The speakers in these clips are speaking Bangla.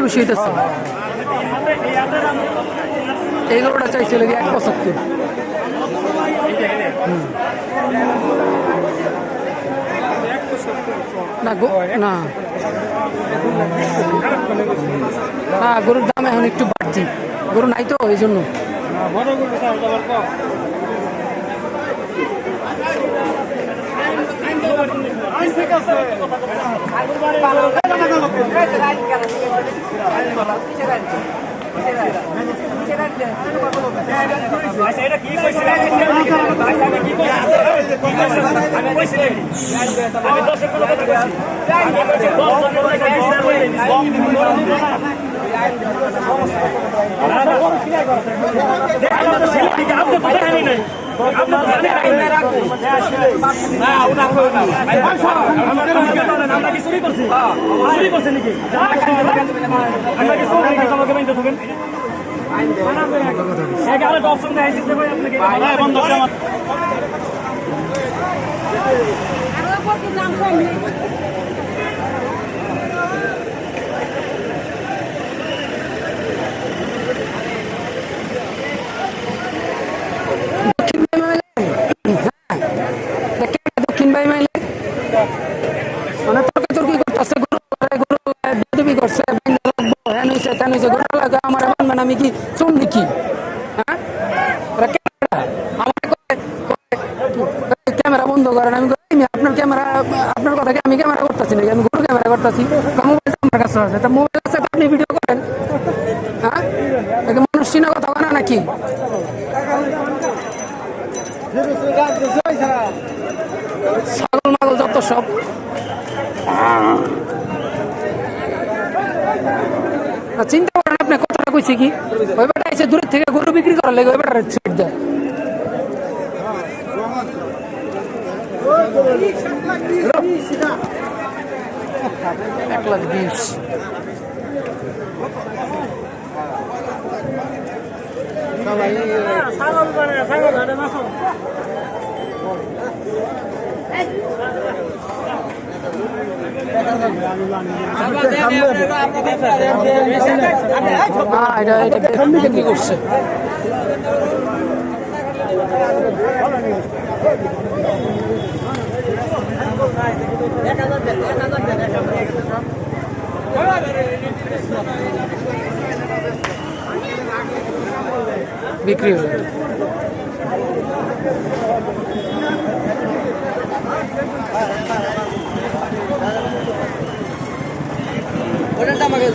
বেশি হইতেছে। এই গরুটা চাইছিল 175। না না না, গরুর দাম এখন একটু বাড়তি, গরু নাই তো এই জন্য। দক্ষিণ ভাই মাইলে মানে তর্কি করতেছে, গরু করছে, আমার বানবেন, আমি কি শুনবি কি? হ্যাঁ, ক্যামেরা বন্ধ করেন। আমি আপনার ক্যামেরা, আপনার কথা কি আমি ক্যামেরা করতেছি নাকি? আমি গরু ক্যামেরা করতেছি, মোবাইলটা আমার কাছে আছে, তা মোবাইল আছে আপনি ভিডিও করেন। হ্যাঁ, মানুষ চিনা কথা বলে নাকি? ছাগল মাগল যত সব। চিন্তা করেন, আপনি কথাটা কইছে কি? ওই বেটা এসে দূরের থেকে গরু বিক্রি করার লাগে ওই বেটার ছেড়ে দেয়। 1,20,000। বিক্রি করছে। বিক্রি হলো। ওটার দাম আগে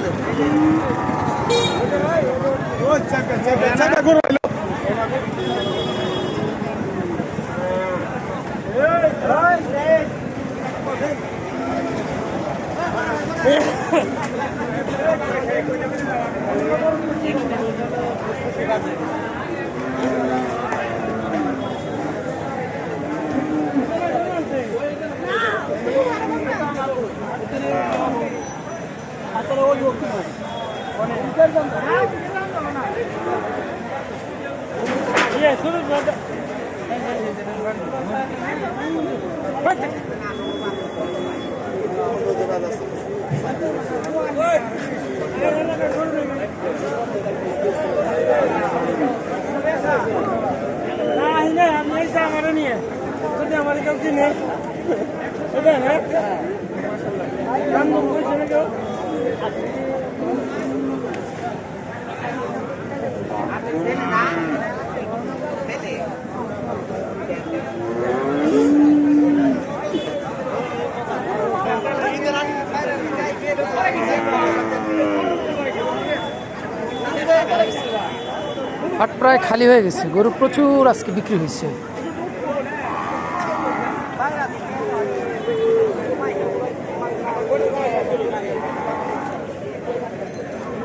হাট প্রায় খালি হয়ে গেছে, গরু প্রচুর আজকে বিক্রি হয়েছে।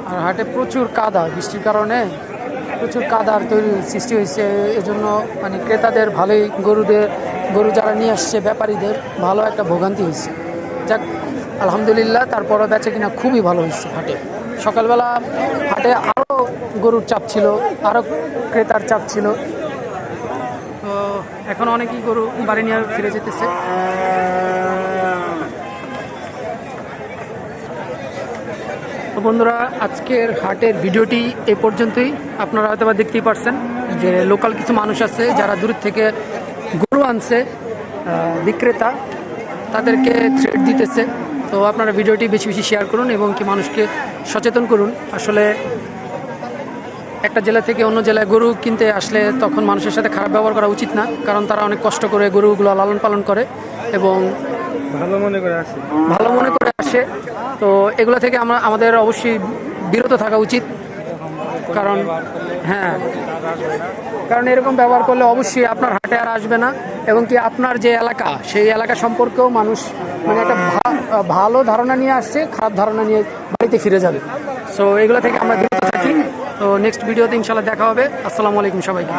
আর হাটে প্রচুর কাদা, বৃষ্টির কারণে প্রচুর কাদার সৃষ্টি হয়েছে, এজন্য মানে ক্রেতাদের ভালোই, গরু যারা নিয়ে আসছে ব্যাপারীদের ভালো একটা ভোগান্তি হয়েছে। যাক আলহামদুলিল্লাহ, তারপরও বেচে কিনা খুবই ভালো হয়েছে হাটে। সকালবেলা হাটে আরও গরুর চাপ ছিল, আরও ক্রেতার চাপ ছিল। তো এখন অনেকেই গরু বাড়ি নিয়ে ফিরে যেতেছে। বন্ধুরা, আজকের হাটের ভিডিওটি এই পর্যন্তই। আপনারা হয়তো বা দেখতেই পারছেন যে লোকাল কিছু মানুষ আছে যারা দূর থেকে গরু আনছে, বিক্রেতা তাদেরকে থ্রেট দিতেছে। তো আপনারা ভিডিওটি বেশি বেশি শেয়ার করুন এবং কি মানুষকে সচেতন করুন। আসলে একটা জেলা থেকে অন্য জেলায় গরু কিনতে আসলে তখন মানুষের সাথে খারাপ ব্যবহার করা উচিত না, কারণ তারা অনেক কষ্ট করে গরুগুলো লালন পালন করে এবং ভালো মনে করে আসে। তো এগুলো থেকে আমাদের অবশ্যই বিরত থাকা উচিত, কারণ কারণ এরকম ব্যবহার করলে অবশ্যই আপনার হাটে আর আসবে না এবং কি আপনার যে এলাকা সেই এলাকা সম্পর্কেও মানুষ মানে একটা ভালো ধারণা নিয়ে আসছে, খারাপ ধারণা নিয়ে বাড়িতে ফিরে যাবে। সো এগুলো থেকে আমরা বিরত থাকি। তো নেক্সট ভিডিওতে ইনশাল্লাহ দেখা হবে। আসসালামু আলাইকুম সবাইকে।